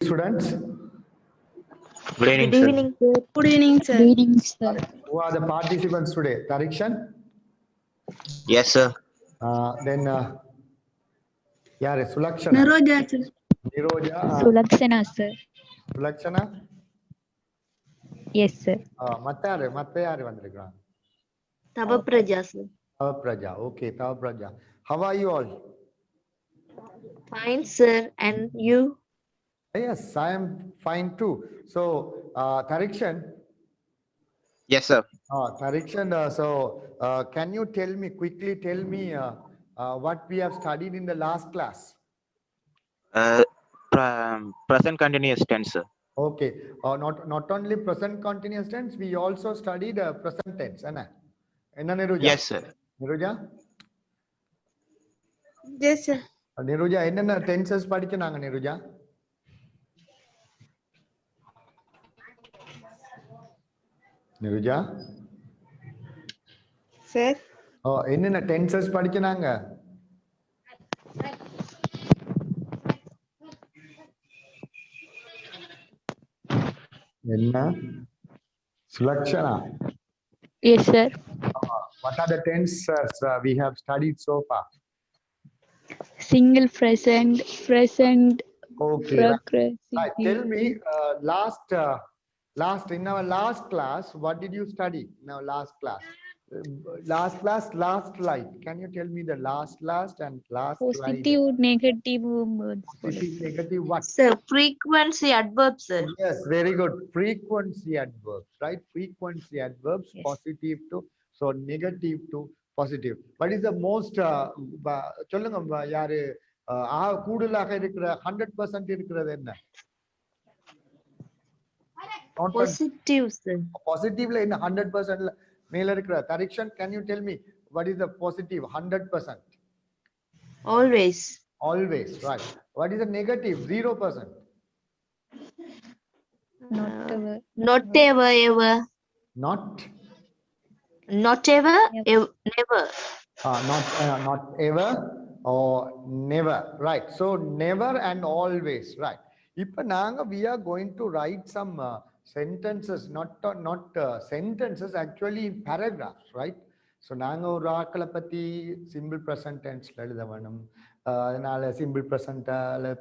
students. Good evening, Good sir. evening, sir. Good evening, sir. Good evening, sir. Who are the participants today? Tarikshan? Yes, sir. Then யாரு Sulakshana? Niroja, sir. Niroja, Sulakshana, sir. Sulakshana. Yes, sir. மத்த யாரு வந்திருக்காங்க? Tavapraja, sir. Tavapraja. Okay, Tavapraja. How are you all? Fine, sir. And you? Yes, I am fine too. So, Tarikshan, Yes, sir. Tarikshan, can you quickly tell me what we have studied in the last class? Present continuous tense, sir. Okay, not only present continuous tense, we also studied present tense. Enna Niruja? Yes, sir. Niruja? Yes, sir. Niruja, என்னென்ன tenses படிச்சனாங்க Niruja? Niruja? Sir. என்னென்ன tenses படிச்சனாங்க? என்ன? Sulakshana. Yes, sir. What are the tenses we have studied so far? Single present, present, Okay, right. progressive. Right. Tell me, in our last class, what did you study in our last class? Last slide. Can you tell me the last and last slide? Positive, negative words. Positive, negative, what? Sir, frequency adverbs, sir. Yes, very good. Frequency adverbs, right? Frequency adverbs, Yes. positive to, so negative to positive. What is the most, சொல்லுங்க யாரு கூடுதலாக இருக்கிற 100% இருக்கிறது என்ன? Positive, sir. Positively in 100% மேல இருக்கிற Tarikshan, can you tell me what is the positive 100%? Always. Always, right. What is the negative 0%? Not ever. Not ever, ever. Not Not ever, never. not ever or never, right? So never and always, right? இப்ப நாங்க we are going to write some sentences, not sentences, actually in paragraphs, right? So நாங்க ஒரு ஆட்களை பத்தி simple present tenseல எழுத வேணும். அதனால simple present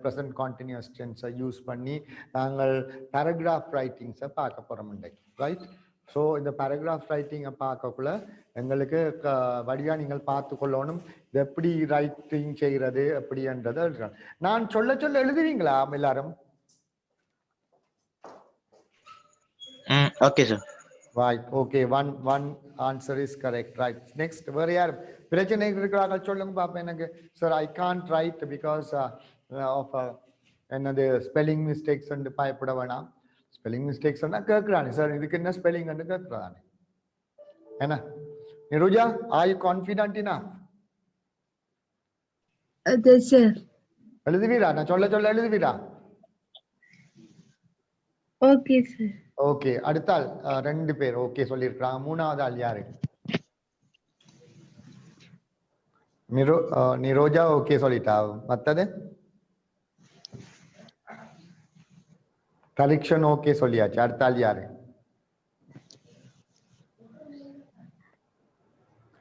present continuous tense use பண்ணி நாங்கள் paragraph writings பார்க்க போறோம் இன்னைக்கு, right? ஸோ இந்த பேராகிராஃப் ரைட்டிங்கை பார்க்கக்குள்ள எங்களுக்கு வழியா நீங்கள் பார்த்து கொள்ளணும் இது எப்படி ரைட்டிங் செய்கிறது அப்படின்றத நான் சொல்ல எழுதுவீங்களா எல்லாரும்? Okay, sir. Right. Okay. One answer is correct. Right. Next. வேற யார் பிரச்சனை இருக்கிறாங்க சொல்லுங்க பாப்பேன் எனக்கு. Sir, I can't write because of என்னது ஸ்பெல்லிங் மிஸ்டேக்ஸ் பயப்பட வேணாம். ஸ்பெல்லிங் மிஸ்டேக்ஸ் கேட்கிறானே சார் இதுக்கு என்ன ஸ்பெல்லிங் கேட்கிறானே என்ன? Niruja, are you confident enough? Yes, sir. எழுதுவீரா? நான் சொல்ல எழுதுவீரா? Okay, sir. ஓகே. அடுத்த ஆள் ரெண்டு பேர் ஓகே சொல்லியிருக்காங்க. மூணாவது ஆள் யாரு? நிரோஜா ஓகே சொல்லிட்டா. மத்தது Tarikshan ஓகே சொல்லியாச்சு. அடுத்த ஆள் யாரு?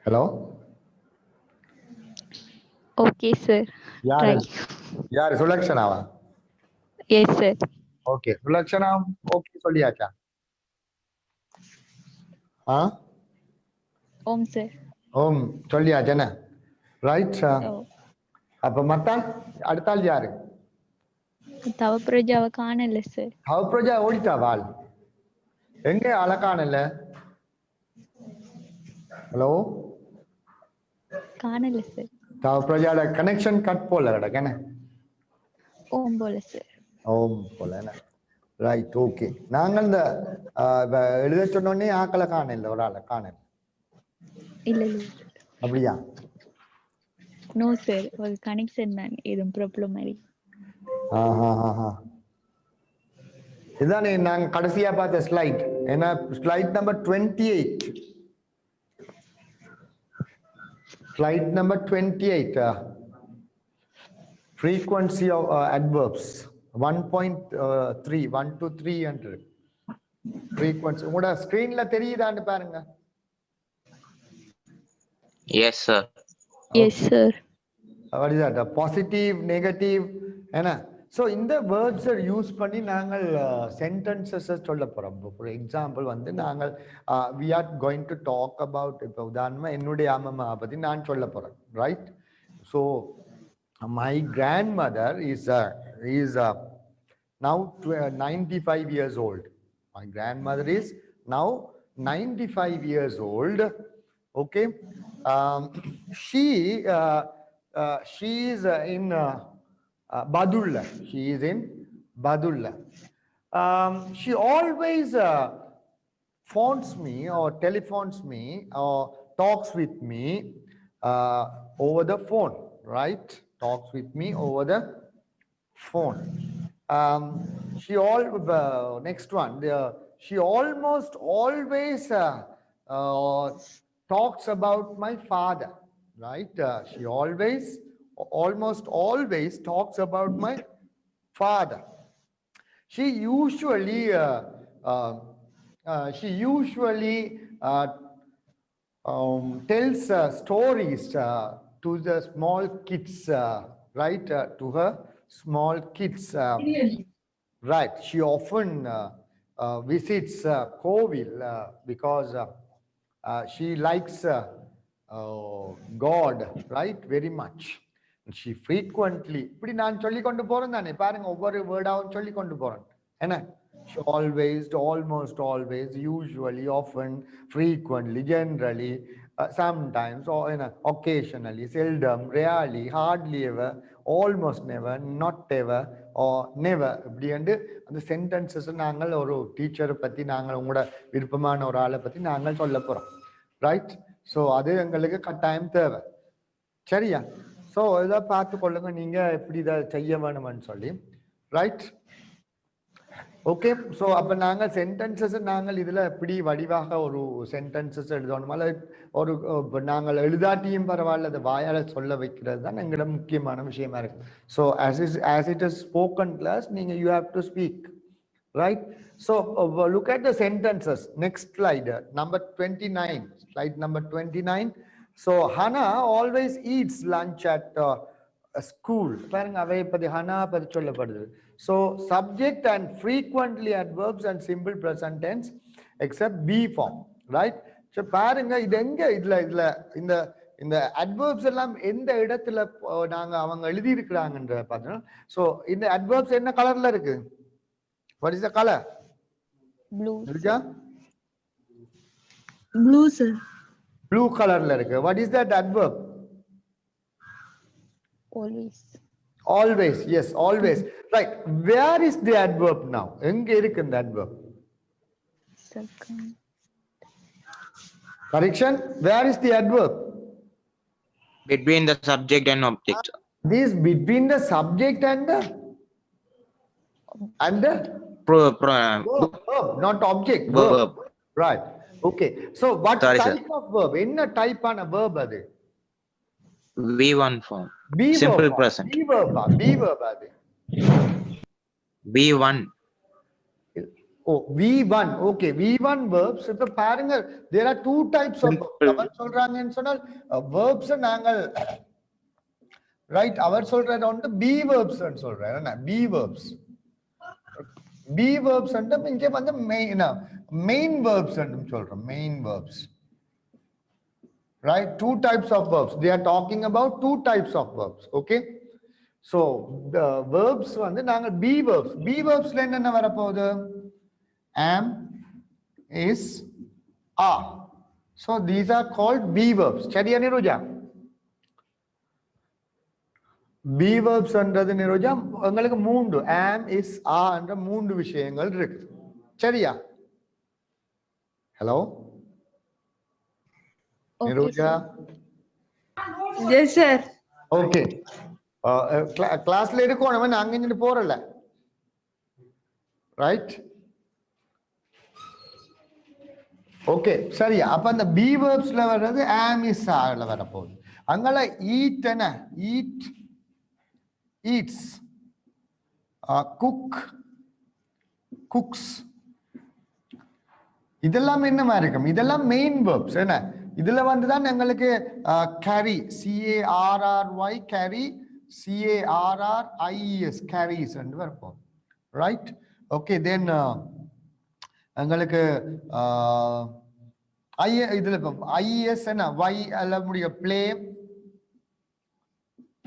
ஹலோ. Okay, sir. யாரு? Try. யாரு? சுலக்ஷனாவா? Yes, sir. Okay. Sulakshana okay சொல்லியாச்சா? Om, sir. ஓம் சொல்லியாச்சேன? ரைட். Oh. அப்ப மத்த அடுத்த ஆள் யாரு? Tavapraja காணல sir. Tavapraja ஓடிட்டா வாள். எங்க அழகானல்ல? ஹலோ. காணல sir. Tavaprajaட கனெக்ஷன் கட் போல கிடக்கன. Om போல sir. ஓம் போலன. ரைட். ஓகே. நாங்கள் இந்த எழுத சொன்னோனே ஆக்களை காணல, ஒரு ஆளை காணல. இல்ல. அப்படியா? No sir. ஒரு கனெக்ஷன் தான் ஏதும் ப்ராப்ளம் மாதிரி. இதானே நாங்க கடைசியா பார்த்த ஸ்லைட். என்ன slide number 28. Slide number 28. Frequency of adverbs. 1.3 1 to 300 frequency உங்களோட ஸ்கிரீன்ல தெரியுதான்னு பாருங்க. Yes, sir. Yes, sir. What is that? Positive, negative, என்ன? So இந்த வேர்ட்ஸை யூஸ் பண்ணி நாங்கள் சென்டென்சஸ் சொல்ல போறோம். ஃபார் எக்ஸாம்பிள் வந்து நாங்கள் we are going to talk about, இப்போ உதாரணமா என்னுடைய அம்மா பத்தி நான் சொல்ல போறேன், right? So my grandmother is now 95 years old. My grandmother is now 95 years old. Okay, she is in Badulla. She is in Badulla. She always phones me or telephones me or talks with me over the phone, right? Talks with me over the phone. Next one, she almost always talks about my father, right? She almost always talks about my father. She usually tells stories to the small kids, right? To her small kids, right? She often visits Kovil because she likes God, right? Very much. She frequently, இப்படி நான் சொல்லி கொண்டு போறேன் தானே, பாருங்க ஒவ்வொரு வேர்டாவும் சொல்லி கொண்டு போறேன் என்ன. She always, almost always, usually, often, frequently, generally, sometimes, or occasionally, seldom, rarely, hardly ever, almost never, not ever, or never. இப்படி வந்து அந்த சென்டென்சஸ் நாங்கள் ஒரு டீச்சரை பத்தி நாங்கள் உங்களோட விருப்பமான ஒரு ஆளை பத்தி நாங்கள் சொல்ல போறோம், ரைட்? ஸோ அது எங்களுக்கு கட்டாயம் தேவை, சரியா? ஸோ இதை பார்த்து கொள்ளுங்க நீங்க எப்படி இதை செய்ய வேணும்னு சொல்லி, ரைட்? ஓகே, ஸோ அப்போ நாங்கள் சென்டென்சஸ் நாங்கள் இதில் எப்படி வடிவாக ஒரு சென்டென்சஸ் எழுதணும், அல்ல ஒரு நாங்கள் எழுதாட்டியும் பரவாயில்ல, அதை வாயால் சொல்ல வைக்கிறது தான் எங்களோட முக்கியமான விஷயமா இருக்கு. So as it is spoken class, நீங்கள் you have to speak, right? So look at the sentences. Next slide, number 29, slide number 29. So Hannah always eats lunch at school. பாருங்க அவை பத்தி ஹனா பத்தி சொல்லப்படுது. So subject and frequently adverbs and simple present tense except be form, right? So பாருங்க இது எங்க இதுல இந்த adverbs எல்லாம் எந்த இடத்துல நாங்க அவங்க எழுதி இருக்கிறாங்கன்ற பார்த்தோம். So இந்த adverbs என்ன கலர்ல இருக்கு? What is the color? Blue. Blue, sir. Blue colorல இருக்கு. What is that adverb? Always. Always, yes, always. Right. Where is the adverb now? எங்க இருக்கு இந்த adverb? Second. Correction. Where is the adverb? Between the subject and object. This between the subject and the verb, not object. Verb. Right. Okay. So what Sorry, type of verb? என்ன type ஆன verb அது? V1 form. Be Simple verb. present. Be verb. Be verb அது. V1. Oh, V1. Okay, V1 verbs. இப்ப பாருங்க, there are two types of verbs. அவர் சொல்றாங்கன்னு சொன்னால் verbs நாங்கள் right, அவர் சொல்றது வந்து be verbs ன்னு சொல்றாரு. என்ன be verbs? be verbs ன்ற இங்க வந்து main verbs ன்னு சொல்றோம். main verbs. Right? Two types of verbs. They are talking about two types of verbs. Okay? So the verbs வந்து நாங்கள் be verbs. be verbsல என்ன வரப்போகுது? Am, is, are. So these are called be verbs. சரியா Niroja? be verbs என்றது நிரோஜா உங்களுக்கு மூன்று am, is, are என்ற மூன்று விஷயங்கள் இருக்கு. சரியா? Hello Niroja? Yes, sir. Okay, கிளாஸ்ல இருக்கோம், நம்ம அங்க இருந்து போறல, ரைட்? ஓகே, சரியா? அப்ப அந்த பி வேர்ப்ஸ்ல வர்றது am, is, are வர போகுது. அங்கல eat என்ன? eat, eats. cook, cooks. இதெல்லாம் என்ன மாதிரி இருக்கும்? இதெல்லாம் மெயின் வேர்ப்ஸ் என்ன? இதுல வந்து தான் எங்களுக்கு carry, carry, carry, carries, carries என்று வருவோம். Right? Okay, then எங்களுக்கு இதுல IES என்ன? Y அல்ல முடிய play,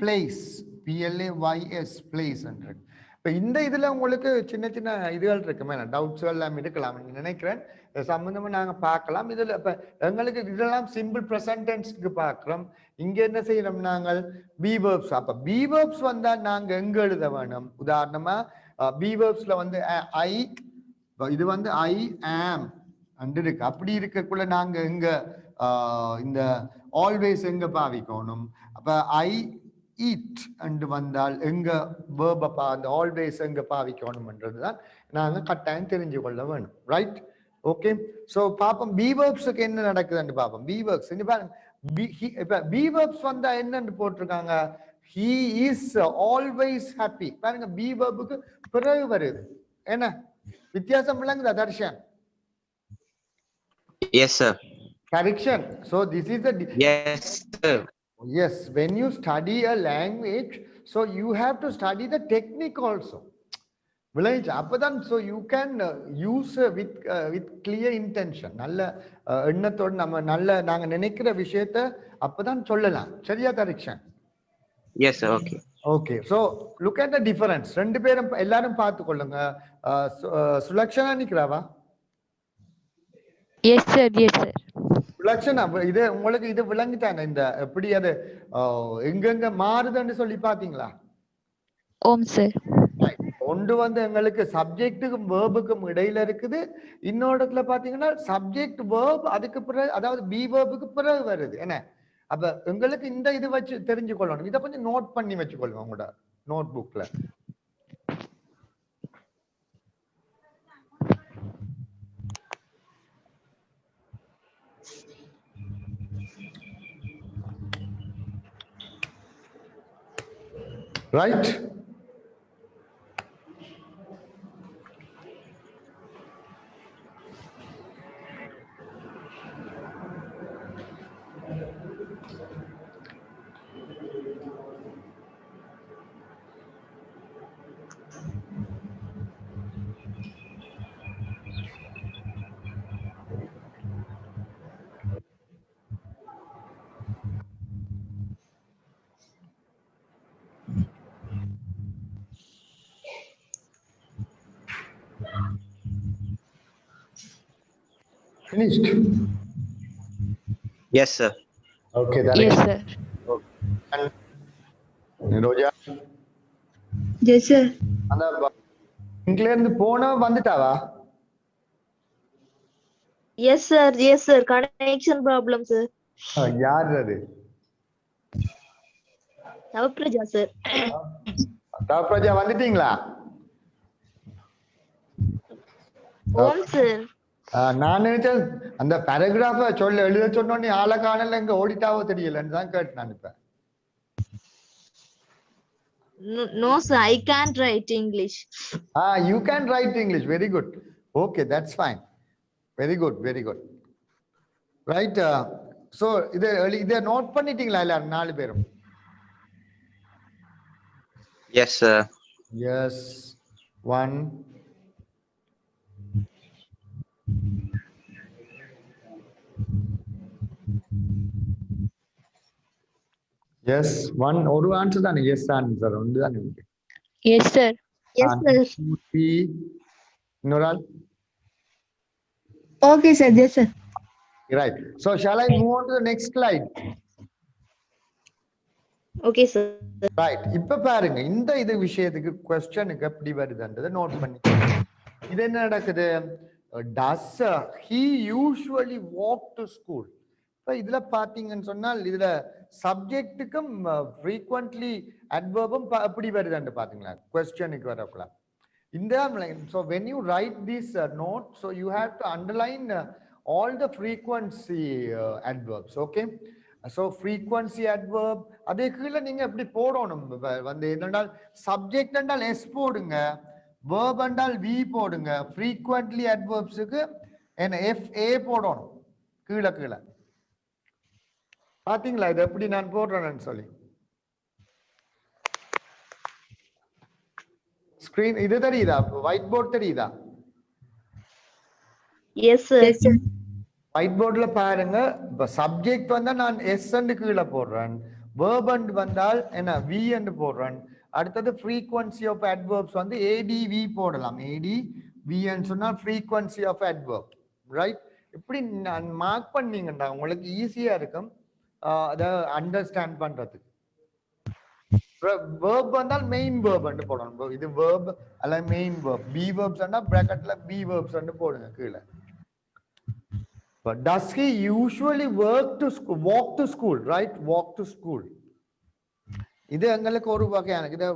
place, PLAYS, place என்று. இப்ப இந்த இதுல உங்களுக்கு சின்ன சின்ன இதுகள் இருக்குமே, டவுட்ஸ் எல்லாம் இருக்கலாம் நினைக்கிறேன். சம்பந்தமா நாங்க பார்க்கலாம். இதுல இப்ப எங்களுக்கு இதெல்லாம் சிம்பிள் பிரசன்ட் டென்ஸ்க்கு பார்க்கிறோம். இங்க என்ன செய்யறோம் நாங்கள்? B verbs. அப்ப பி வேர்ப்ஸ் வந்தா நாங்க எங்க எழுத வேணும்? உதாரணமா பி வேர்ப்ஸ்ல வந்து ஐ, இது வந்து ஐ ஆம் அண்டு இருக்கு. அப்படி இருக்கக்குள்ள நாங்க எங்க இந்த ஆல்வேஸ் எங்க பாவிக்கணும்? அப்ப ஐ ஈட் அண்டு வந்தால் எங்க வேர்ப அந்த ஆல்வேஸ் எங்க பாவிக்கணும்ன்றதுதான் நாங்க கட்டாயம் தெரிஞ்சு கொள்ள வேணும். ரைட்? ஓகே, சோ பாப்போம் பி வேர்ப்ஸ்க்கு என்ன நடக்குதுன்னு பாப்போம். பி வேர்ப்ஸ் பாருங்க, இப்ப பி வேர்ப்ஸ் வந்தா என்னன்னு போட்டிருக்காங்க? he is always happy. பாருங்க, பி வேர்புக்கு பிறகு வருது. என்ன வித்தியாசம் இல்லைங்களா Darshan? Yes, sir. Correction. So this is the Yes, sir. yes, when you study a language, so you have to study the technique also. Village appadan, so you can use with clear intention. நல்ல எண்ணத்தோட நம்ம நல்ல நாங்க நினைக்கிற விஷயத்தை அப்பதான் சொல்லலாம். சரியா correction? Yes, sir. Okay. Okay, so look at the difference. ரெண்டு பேரும் எல்லாரும் பார்த்து கொள்ளுங்க. சுலக்ஷனா நிக்கிறாவா? Yes sir, yes sir. Sulakshana, இது உங்களுக்கு இது விளங்கிட்டாங்க? இந்த எப்படி அது எங்கெங்க மாறுதுன்னு சொல்லி பாத்தீங்களா? ஓம் சார். ஒன்று வந்து எங்களுக்கு சப்ஜெக்டுக்கும் வேர்புக்கும் இடையில இருக்குது. இன்னொரு இடத்துல பாத்தீங்கன்னா சப்ஜெக்ட் வேர்ப் அதுக்கு பிறகு, அதாவது பி வேர்புக்கு பிறகு வருது. என்ன அப்ப எங்களுக்கு இந்த இது வச்சு தெரிஞ்சு கொள்ளணும். இதை கொஞ்சம் நோட் பண்ணி வச்சுக்கொள்ளுங்க உங்களோட நோட் புக்ல. Right? Finished? Yes, sir. Okay, that yes is sir. Roja. Yes, sir. அந்த இங்கில இருந்து போன வந்துட்டாவா? Yes, sir. Yes, sir. Connection problem, sir. யார் அது? Navapraja, sir. தாப்ராஜா வந்துட்டீங்களா? Om, sir. நான் நினைச்சேன் அந்த பேராகிராஃப சொல்ல எழுத சொன்னோன்னே ஆளை காணல, எங்க ஓடிட்டாவோ தெரியலன்னு தான் கேட்டு நான் இப்ப. No, sir. I can't write English. You can write English. Very good. Okay, that's fine. Very good, very good. Right? So இதை நோட் பண்ணிட்டீங்களா எல்லாரும் 4 பேரும்? Yes, sir. Yes. 1. Yes, 1. ஒரு ஆன்சர் தானே? எஸ் ஆன்சர் ஒன்று தானே இருக்கு. Yes sir. Yes, sir. 2, 3. இன்னொரு ஆள்? Okay, sir. Yes, sir. Right. So shall I move on to the next slide? Okay, sir. Right. இப்ப பாருங்க, இந்த இது விஷயத்துக்கு கொஸ்டனுக்கு எப்படி வருதுன்றதை நோட் பண்ணி. இது என்ன நடக்குது? Does he usually walk to school? இப்ப இதுல பாத்தீங்கன்னு சொன்னால் இதுல சப்ஜெக்ட்டுக்கும் frequently adverbum எப்படி வருதுன்னு பாத்தீங்களா? கொஸ்டனுக்கு வரக்குள்ள இந்த so when you write this note, so you have to underline all the frequency adverbs. Okay, so frequency adverb அதே கீழே நீங்க எப்படி போடணும் வந்து என்னென்றால் சப்ஜெக்ட் என்றால் எஸ் போடுங்க, வேர்ப் என்றால் வி போடுங்க, ஃப்ரீக்வெண்ட்லி அட்வர்ப்ஸுக்கு என்ன FA போடணும் கீழே கீழே. பாத்தீங்களா இது எப்படி நான் போடுறேன்னு சொல்லி? ஸ்கிரீன் இது தெரியுதா? ஒயிட் போர்ட் தெரியுதா? Yes, sir. Yes, sir. White போர்ட்ல பாருங்க. இப்ப சப்ஜெக்ட் வந்தா நான் எஸ் கீழே போடுறேன், வேர்ப் வந்தால் என்ன வி போடுறேன். அடுத்தது ஃப்ரீக்வன்சி ஆஃப் அட்வர்ப்ஸ் வந்து ADV போடலாம். ADV சொன்னா ஃப்ரீக்வன்சி ஆஃப் அட்வர்ப், ரைட்? இப்படி நான் மார்க் பண்ணீங்கன்னா உங்களுக்கு ஈஸியா இருக்கும் அதை அண்டர்ஸ்டாண்ட் பண்றதுக்கு. வேர்ப் வந்தால் மெயின் வேர்ப் போடணும். இது வேர்ப் அல்ல மெயின் வேர்ப். பி வேர்ப்ஸ் பிராக்கெட்ல பி வேர்ப்ஸ் போடுங்க கீழே. But does he usually walk to school, right? Walk to school. இது எங்களுக்கு ஒரு வகையான இது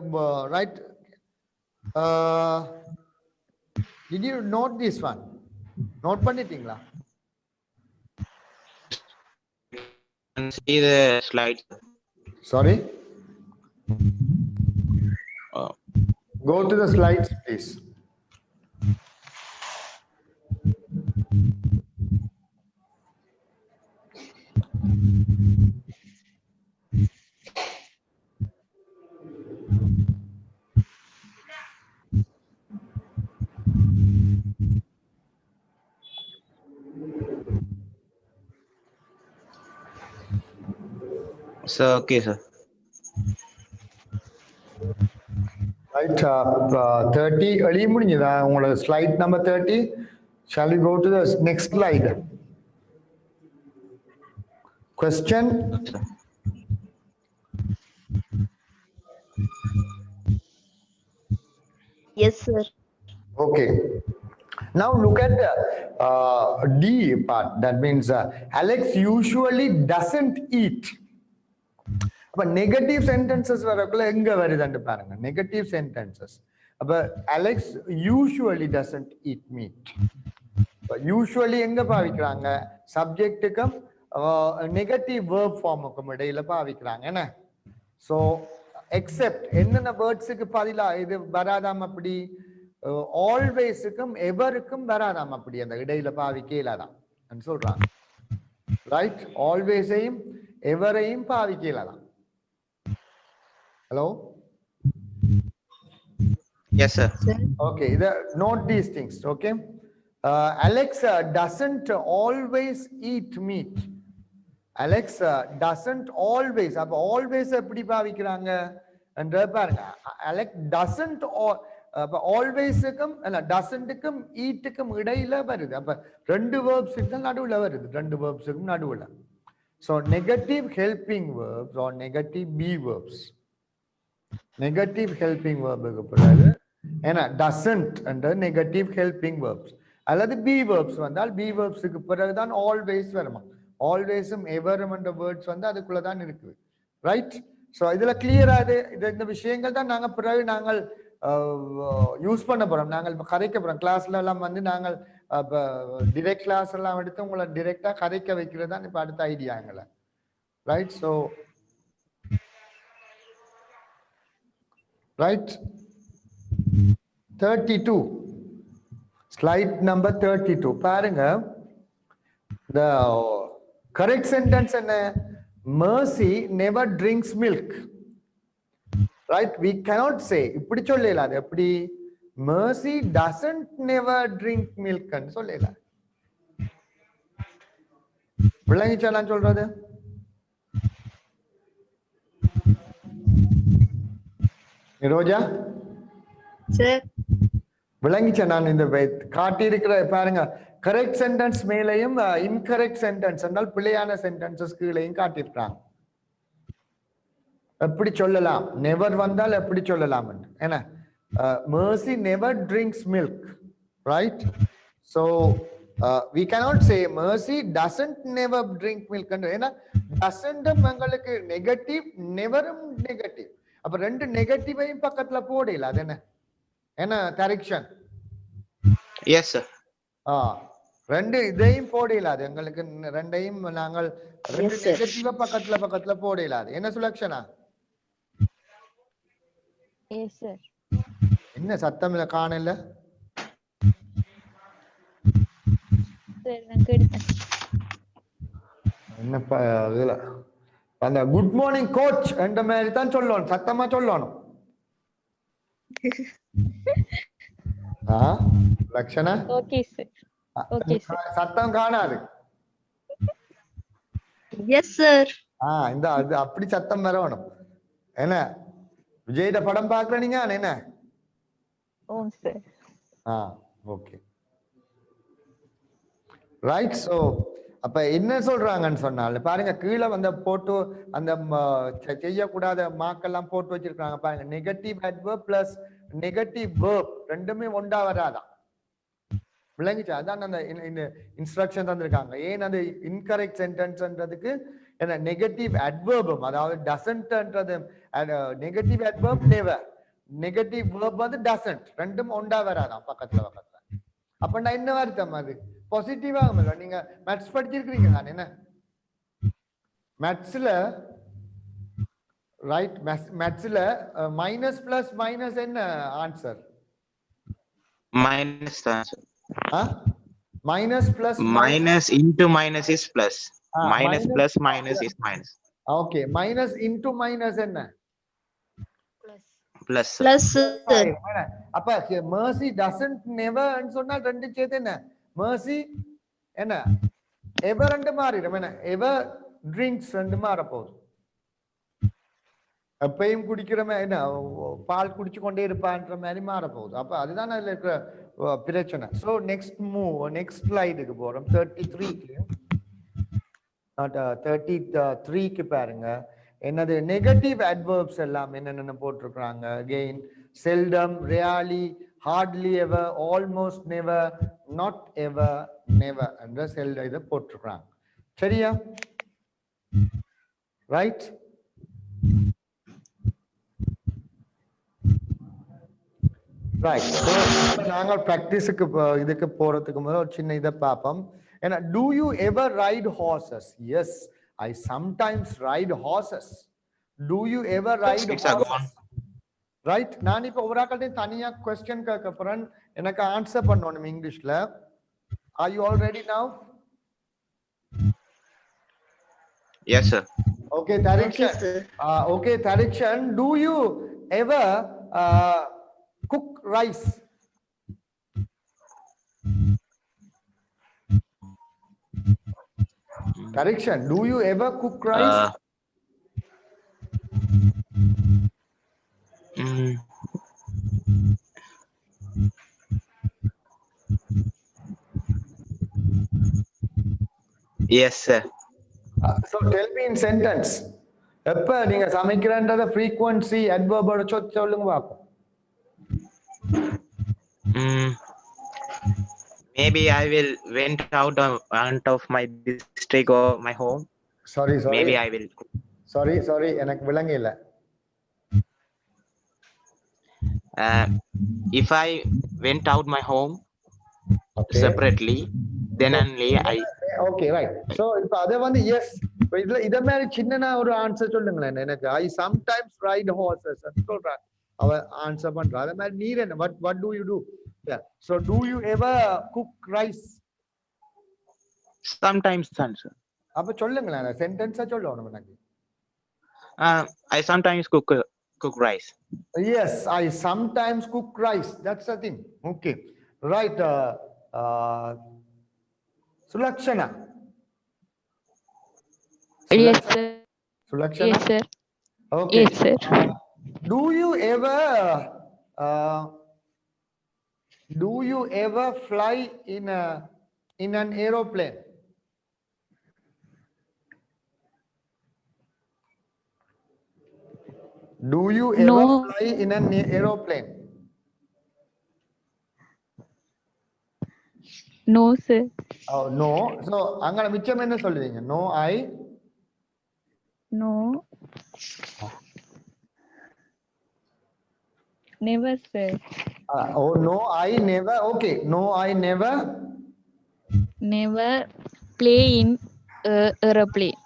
right. Did you note this one? Note பண்ணிட்டீங்களா? See the slide. Sorry? Uh, Go to the slides, please. so okay, sir. Right, 30 early முடிஞ்சதா உங்களோட slide number 30? Shall we go to the next slide? Question? Yes, sir. Okay. Now look at the D part. That means Alex usually doesn't eat. அப்ப negative sentences வரக்குள்ள எங்க வருதுன்னு பாருங்க. Negative sentences. அப்ப Alex usually doesn't eat meat. Usually எங்க பாவிக்கிறாங்க? சப்ஜெக்ட்டுக்கும் negative verb ஃபார்முக்கும் இடையில பாவிக்கிறாங்க என்ன? ஸோ எக்ஸெப்ட் என்னென்ன வேர்ட்ஸுக்கு பதிலா இது வராதாம் அப்படி? ஆல்வேஸுக்கும் எவருக்கும் வராதாம் அப்படி, அந்த இடையில பாவிக்க இல்லாதான் சொல்றாங்க. ரைட்? ஆல்வேஸையும் எவரையும் பாவிக்க இல்லாதான். Hello? Yes, sir. Okay, note these things, okay? Alex doesn't always eat meat. Alex doesn't always. அப்ப always எப்படி பாவிக்கிறாங்க என்ற பாருங்க. Alex doesn't அப்ப alwaysக்கும் அல்ல doesn'tக்கும் eatக்கும் இடையில வருது. அப்ப ரெண்டு verbsக்கு நடுவுல வருது. ரெண்டு verbsக்கும் நடுவுல. So negative helping verbs or negative be verbs. Negative helping வேர்புக்கு பிறகு ஏன்னா டசன்ட் என்ற நெகட்டிவ் ஹெல்பிங் வேர்ப்ஸ் அல்லது பி வேர்ப்ஸ் வந்தால் பி வேர்ப்ஸுக்கு பிறகுதான் ஆல்வேஸ் வருமா. ஆல்வேஸும் எவரும் என்ற வேர்ட்ஸ் வந்து அதுக்குள்ளதான் இருக்குது. ரைட்? ஸோ இதுல கிளியரா இந்த விஷயங்கள் தான் நாங்கள் பிறகு நாங்கள் யூஸ் பண்ண போறோம். நாங்கள் கரைக்க போறோம். கிளாஸ்ல எல்லாம் வந்து நாங்கள் டிரெக்ட் கிளாஸ் எல்லாம் எடுத்து உங்களை டிரெக்டா கரைக்க வைக்கிறது தான் இப்ப அடுத்த ஐடியா எங்களை. Right? So right, 32 slide number 32 பாருங்க. the correct sentence என்ன? Mercy never drinks milk. right? We cannot say இப்படி சொல்லல. அது எப்படி? Mercy doesn't never drink milk ன்னு சொல்லல. விளங்கிச்சா நான் சொல்றது? ரோஜா Sir. விளங்கிச்சா நான் இந்த காட்டி இருக்கிற பாருங்க. கரெக்ட் சென்டென்ஸ் மேலையும் இன்கரெக்ட் சென்டென்ஸ் என்றால் பிழையான சென்டென்சஸ் கீழையும் காட்டியிருக்காங்க. எப்படி சொல்லலாம்? நெவர் வந்தால் எப்படி சொல்லலாம் என்ன? Mercy never drinks milk, right? So we cannot say Mercy doesn't never drink milk. ஏன்னா doesn't உங்களுக்கு நெகட்டிவ், நெவரும் நெகட்டிவ். அப்ப ரெண்டு நெகட்டிவையும் பக்கத்துல போடல. அது என்ன என்ன கரெக்ஷன்? Yes, sir. ரெண்டு இதையும் போட இயலாது எங்களுக்கு ரெண்டையும் நாங்கள் ரெண்டு Yes, sir. நெகட்டிவா பக்கத்துல பக்கத்துல போட இயலாது என்ன சுலக்ஷனா எஸ் சார். என்ன சத்தம் இல்ல காணல சார் நான் கேட்டேன். என்ன இதுல அந்த குட் மார்னிங் கோச் என்ற மாதிரி தான் சொல்லணும் சத்தமா சொல்லணும் Lakshana okay sir. Okay sir. சத்தம் காணாது Yes, sir. இந்த அது அப்படி சத்தம் வரணும் என்ன விஜயோட படம் பாக்குற நீங்க என்ன ஓம் சார். ஓகே ரைட் சோ அப்ப என்ன சொல்றாங்கன்னு சொன்னால பாருங்க கீழே வந்த போட்டோ அந்த செய்யக்கூடாத மார்க்கெல்லாம் போட்டு வச்சிருக்காங்க பாருங்க negative adverb plus negative verb ரெண்டுமே ஒண்டா வராதான் விளங்கிச்சா அதான் அந்த இன்ஸ்ட்ரக்ஷன் தந்திருக்காங்க ஏன் அந்த இன்கரெக்ட் சென்டென்ஸ்ன்றதுக்கு என்ன நெகட்டிவ் அட்வர்பம் அதாவது டசன்ட்ன்றது negative adverb never negative verb வந்து டசன்ட் ரெண்டும் ஒண்டா வராதான் பக்கத்துல அப்ப என்ன அர்த்தம் அது பாசிட்டிவா நீங்க மேத்ஸ் படிச்சிருக்கீங்க நான் என்ன மேத்ஸ்ல ரைட் மேத்ஸ்ல மைனஸ் பிளஸ் மைனஸ் என்ன answer minus the answer. Minus plus Minus into minus is plus. Minus minus plus minus is minus. Okay minus into minus என்ன Plus. Plus, sir. அப்ப mercy doesn't never ன்னு சொன்னா ரெண்டு சேர்த்து என்ன mercy என்ன ever ரெண்டு மாறிடும் என்ன ever drinks ரெண்டு மாற போகுது எப்பயும் குடிக்கிறமே என்ன பால் குடிச்சு கொண்டே இருப்பான்ற மாதிரி மாற போகுது அப்ப அதுதான் அதுல இருக்கிற பிரச்சனை சோ நெக்ஸ்ட் ஸ்லைடுக்கு போறோம் 33க்கு 33க்கு பாருங்க என்னது நெகட்டிவ் அட்வர்ப்ஸ் எல்லாம் என்னென்ன போட்டிருக்காங்க again seldom rarely hardly ever almost never not ever never என்ற இதை போட்டிருக்காங்க சரியா ரைட் ரைட் நாங்கள் பிராக்டிஸுக்கு இதுக்கு போறதுக்கு முதல்ல ஒரு சின்ன இதை பார்ப்போம் ஏன்னா do you ever ride horses yes I sometimes ride horses do you ever ride It's a horses right நான் இப்ப ஒவ்வொருக்கள்டையும் தனியா क्वेश्चन கேட்க போறேன் எனக்கு ஆன்சர் பண்ணணும் இங்கிலீஷ்ல are you all ready now Yes, sir. okay Okay, Tarikshan sir. okay Tarikshan do you ever cook rice Correction. Do you ever cook rice? Mm, yes, sir. So tell me in sentence. எப்ப நீங்க சமைக்கிறன்றத frequency adverb ஓட சொல்லுங்க பாப்போம். Maybe I will went out of my district or my home. Sorry. Maybe I will. Sorry. எனக்கு விளங்க இல்ல. If I went out my home Okay. separately, then only I. Okay, right. So இப்ப அத வந்து yes. இப்ப இதுல இத மாதிரி சின்னனா ஒரு ஆன்சர் சொல்லுங்களேன் எனக்கு I sometimes ride horses சொல்றேன். அவ ஆன்சர் பண்றா. அத மாதிரி நீர் என்ன what do you do? Yeah. So do you ever cook rice? Sometimes, answer. அப்ப சொல்லுங்களேன் சென்டென்ஸா சொல்லணும் எனக்கு. I sometimes cook rice. Yes, I sometimes cook rice. That's the thing. Okay. Right. Sulakshana. Yes, sir. Sulakshana. Yes, sir. Okay. Yes, sir. Do you ever fly in an aeroplane? Do you ever No. fly in an aeroplane? No, sir. Oh, no. So, அங்க மிச்சம் என்ன சொல்றீங்க? No, No. Never, sir. oh, no, I never. Okay. No, I never. never play in aeroplane.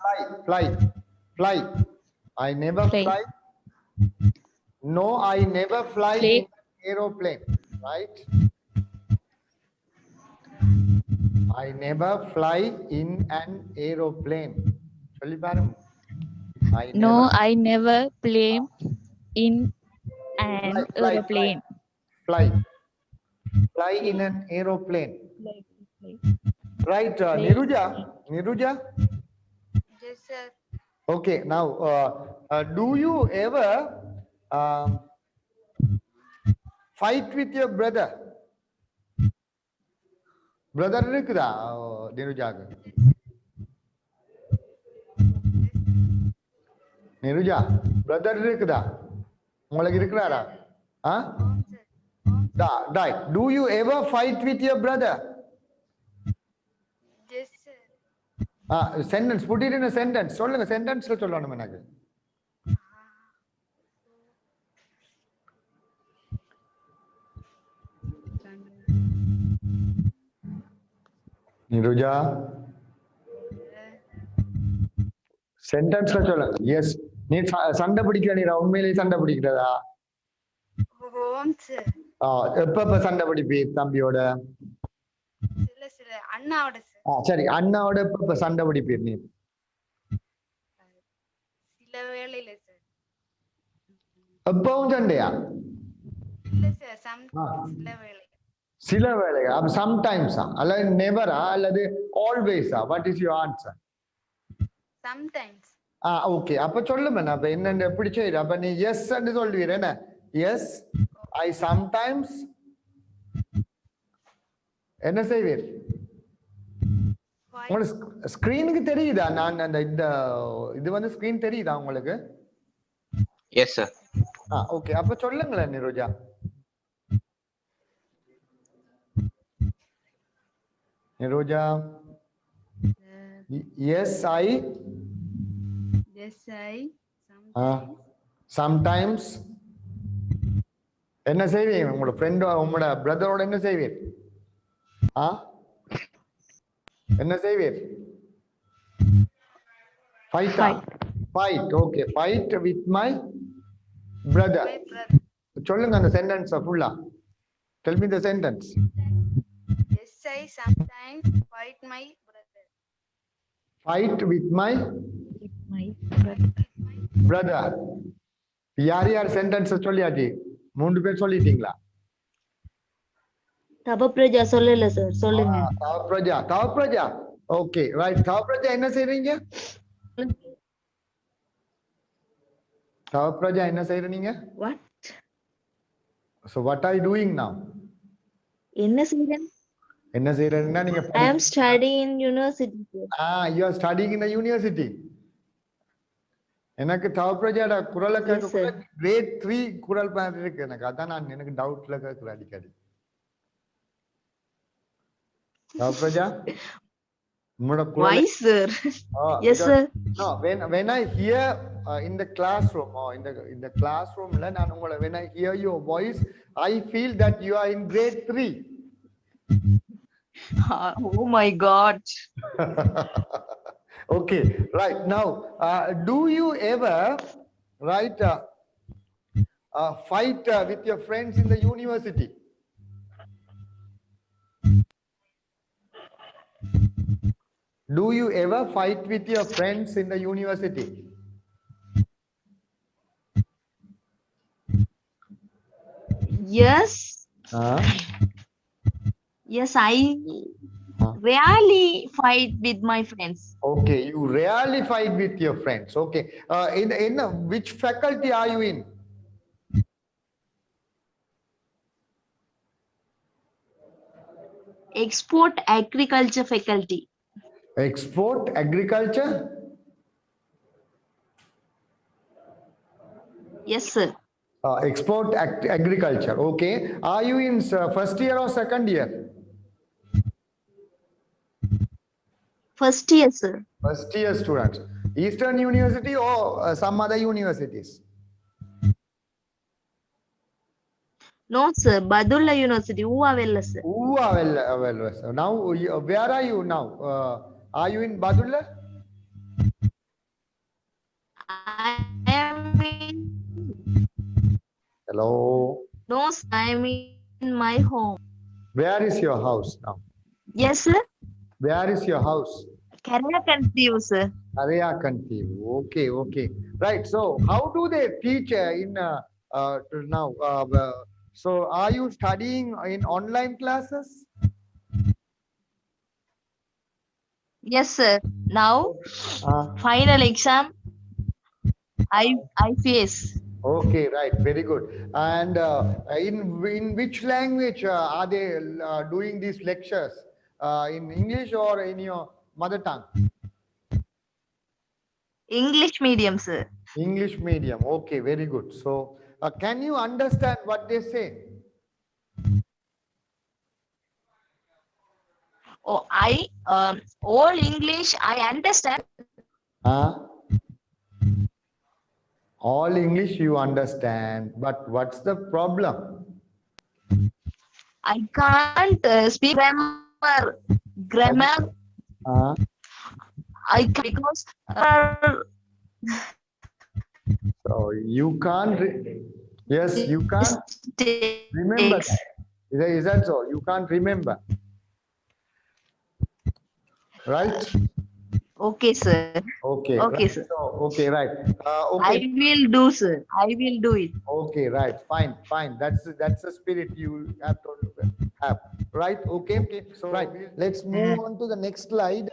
Fly. I never Fly. fly. No, I never fly Play. in an aeroplane. Right? I never fly in an aeroplane. சொல்லி பாருங்க. I No, never I never play in an fly. aeroplane. Fly in an aeroplane. Fly. Right, Play. Niruja? Yes, sir. Okay, now, do you ever fight with your brother? Brother இருக்குதா நிருஜாக்கு? Niruja, brother இருக்குதா? உங்களுக்கு இருக்கிறாரா? Right. Do you ever fight with your brother? Yes, sir. Sentence, put it in a sentence. சொல்லுங்க, sentenceல சொல்லணும் எனக்கு. நிருஜா, சென்டென்ஸ்ல சொல்ல. S, நீ சண்டை பிடிக்கிற, நீ உண்மையிலேயே சண்டை பிடிக்கிறதா? எப்ப சண்டை பிடிப்பி தம்பியோட? சில அண்ணாவோட சார். சரி, அண்ணாவோட எப்ப சண்டை பிடிப்பீர் நீ? சில வேளையில சார். எப்பவும் சண்டையா? இல்ல சார், சில வேளை. சில வேளையா? அப்ப சம்டைம்ஸா அல்லது நெவரா அல்லது ஆல்வேஸா? What is your answer? Sometimes. Okay, அப்ப சொல்லுமே, அப்ப என்ன எப்படி செய்யுற? அப்ப நீ எஸ் என்று சொல்வீர் என்ன? எஸ், ஐ சம்டைம்ஸ் என்ன செய்வீர்? உங்களுக்கு ஸ்கிரீனுக்கு தெரியுதா? நான் அந்த இது வந்து ஸ்கிரீன் தெரியுதா உங்களுக்கு? Yes, sir. ஓகே, அப்ப சொல்லுங்களேன் Niroja. Niroja, yes I sometimes என்ன செய்வீங்க? உங்களோட ஃப்ரெண்ட், உங்களோட பிரதரோட என்ன செய்வீர்? என்ன செய்வீர்? Fight. Okay, fight with my brother. சொல்லுங்க அந்த சென்டென்ஸ் ஃபுல்லா. Tell me the sentence. Yes, I sometimes fight my brother. Fight with my brother. யார் சென்டென்ஸ் சொல்லியாச்சு? 3 பேர் சொல்லிட்டீங்களா? தவப்பிரஜா சொல்லல சார், சொல்லுங்க. தவப்பிரஜா. Okay, right. தவப்பிரஜா என்ன செய்றீங்க? தவப்பிரஜா என்ன செய்றீங்க? What? So what are you doing now? என்ன செய்றேன்? என்ன செய்றேன்னா நீங்க I am studying in university. You are studying in the university. எனக்கு தவப்பிரஜாட குரலை கேட்க கிரேட் 3 குரல் மாதிரி இருக்கு எனக்கு. அதான் நான் எனக்கு டவுட்ல கேட்கிறேன் அடிக்கடி. தவப்பிரஜா, உங்களோட குரல். Why sir? Yes sir. No, when I hear in the classroom or in the classroom la நான் உங்களை when I hear your voice I feel that you are in grade 3. Oh my god. Okay, right. Now, do you ever fight with your friends in the university? Do you ever fight with your friends in the university? Yes. Yes, I rarely fight with my friends. Okay, you rarely fight with your friends. Okay, in which faculty are you in? Export agriculture faculty. Export agriculture? Yes sir. Export agriculture. Okay, are you in first year or second year? First year sir. First year students. Eastern University or some other universities? No, sir. Badulla University. Uvavella, sir. well. Now, where are you now? Are you in Badulla? I am in. Hello. No, sir. I am in my home. Where is your house now? Yes, sir. Where is your house? Karanakantivu, sir. Arayakanti. Okay. Right. So, how do they teach in now? So, are you studying in online classes? Yes, sir. Now, final exam. I face. Okay, right. Very good. And in which language are they doing these lectures? In English or in your mother tongue? English medium, sir. English medium. Okay, very good. So, can you understand what they say? Oh, all English I understand. All English you understand, but what's the problem? I can't speak grammar. I can't because So you can't. Yes, you can't remember. mistakes. Is that so? You can't remember, right? Okay, sir. Okay. Okay, Right. sir. So, okay, right. I Okay. will do, sir. I will do it. Okay, right. Fine. That's the spirit you have to have. Right. Okay. So, right. Let's move on to the next slide.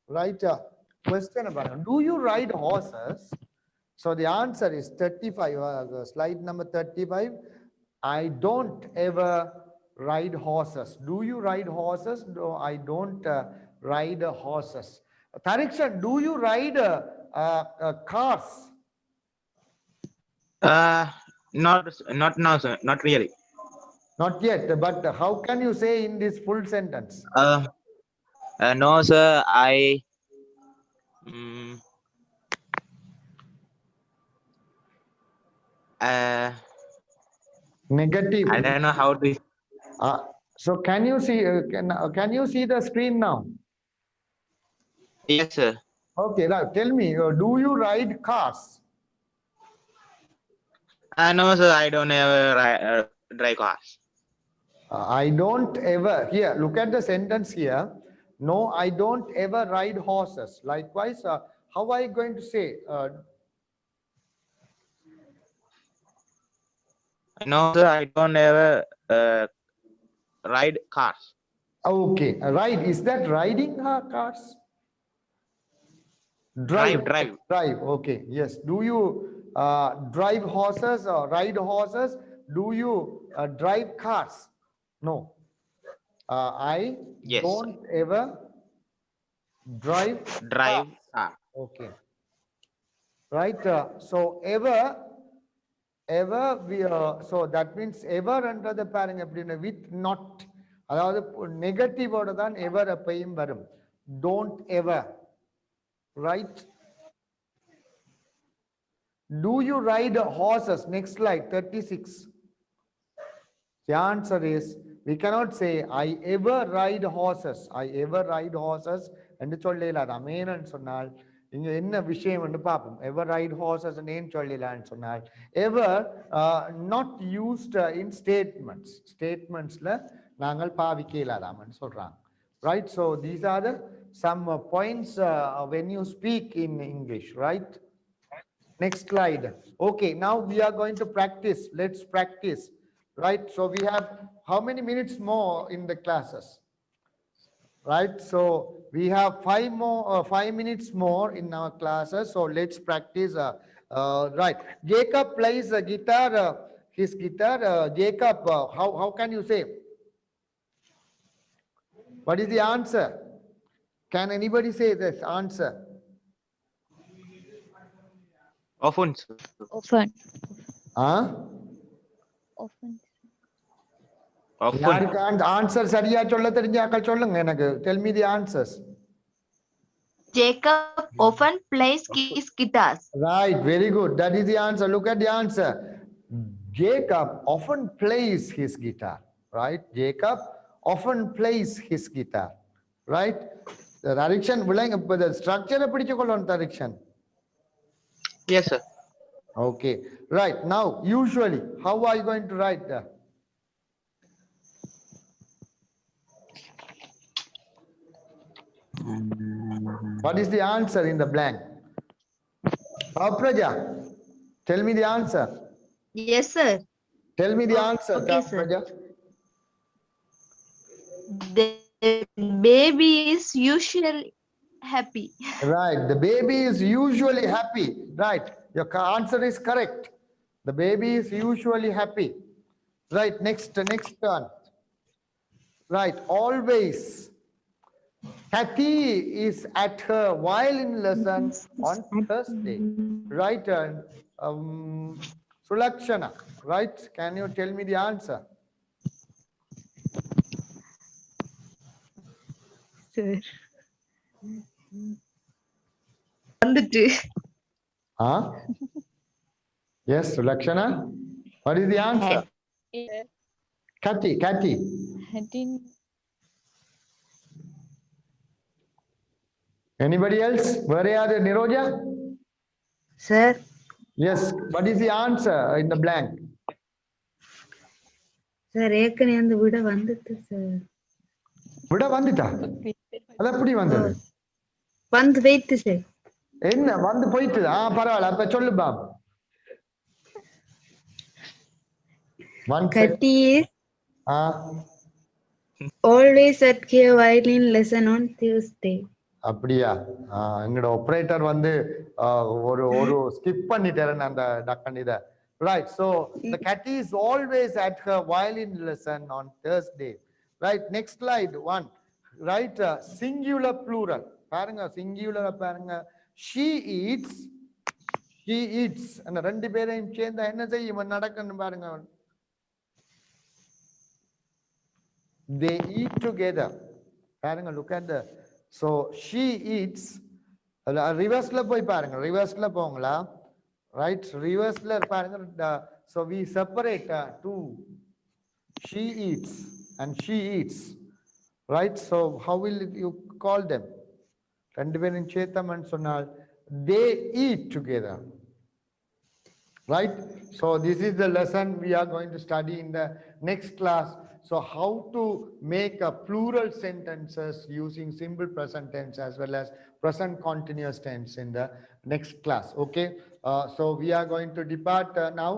Right. Question about do you ride horses? So the answer is 35. Slide number 35. I don't ever ride horses. Do you ride horses? No, I don't ride horses. Tarikshan, do you ride cars? Not now, sir. Not really. Not yet, but how can you say in this full sentence? No, sir. Mm, uh, Negative. I don't know how to. So can you see? Can you see the screen now? Yes, sir. Okay, now tell me, do you ride cars? No, sir. I don't ever drive cars. I don't ever. Here, look at the sentence here. No, I don't ever ride horses. Likewise, how are you going to say? No, sir. I don't ever ride cars. Okay, ride. Is that riding cars? Drive. Drive. Okay. Yes. Do you drive horses or ride horses? Do you drive cars? No. I Yes, don't ever drive drive cars. car. Okay. Right. So ever we so that means ever என்றது பாருங்க அப்படின்னா with not அதாவது நெகட்டிவோட தான் ever எப்பயும் வரும். Don't ever. Right. Do you ride horses? Next slide, 36. The answer is we cannot say I ever ride horses. I ever ride horses என்று சொல்லல அமேனன்னு சொன்னால் இங்க என்ன விஷயம் என்று பார்ப்போம். Ever ride horses ஏன் சொல்லலான்னு சொன்னால் ever not used in statements. Statementsல நாங்கள் பாவிக்க இயலாதாம்னு சொல்றாங்க. Right? So these are the some points when you speak in English, right? Next slide. Okay, now we are going to practice. Let's practice. Right? So we have how many minutes more in the classes? Right? So we have 5 minutes more in our classes. So let's practice. Right. Jacob plays a guitar. His guitar. Jacob, how can you say? What is the answer? Can anybody say this answer? Often, sir. Often. Huh? Often. Often. யாருக்கு answer சரியா சொல்ல தெரிஞ்சாக்கள் சொல்லுங்க எனக்கு. Tell me the answers. Jacob often plays his guitars. Right, very good. That is the answer. Look at the answer. Jacob often plays his guitar, right? Jacob often plays his guitar, right? The direction, the structure, direction. Yes, sir. Okay, right. Now, usually, how are you going to write that? What is the answer in the blank? Praja, tell me the answer. Yes, sir. Tell me the answer, Okay, sir. Praja. The baby is usually happy. Right, the baby is usually happy. Right, your answer is correct. The baby is usually happy. Right, next turn. Right, always. Kathy is at her violin lesson on Thursday. Right, Sulakshana. Right, can you tell me the answer? Sir. வந்துட்டு Huh? Yes, Sulakshana. What is the answer? Kathy. I didn't. Anybody else? Where are the Niroja? Sir, Yes. What is the answer in the blank? sir, ஏற்கனவே அந்த விட வந்துட்டு sir. விட வந்துட்டா? அது எப்படி வந்தது? வந்து வைத்து சார். என்ன வந்து போயிட்டு? பரவாயில்ல. அப்ப சொல்லு pop. Kathy is Ah. always at her violin lesson on Tuesday. அப்படியா? எங்களோட ஆபரேட்டர் வந்து ஒரு ஸ்கிப் பண்ணிட்டாரு அந்த டக்கன் இத. Right, so the Kathy is always at her violin lesson on Thursday. Right, next slide one. Right, singular plural. பாருங்க singular பாருங்க. She eats. அந்த ரெண்டு பேரையும் சேர்ந்தா என்ன செய்யும் நடக்கணும் பாருங்க. They eat together. பாருங்க, look at the. So she eats. Reverse-ல போய் பாருங்க. Reverse-ல போங்களா? Right, reverse-ல பாருங்க. So we separate two. She eats and she eats. Right, so how will you call them? ரெண்டு பேரும் சேர்த்தமன்னு சொன்னால் they eat together. Right, so this is the lesson we are going to study in the next class. So how to make a plural sentences using simple present tense as well as present continuous tense in the next class. Okay, so we are going to depart now.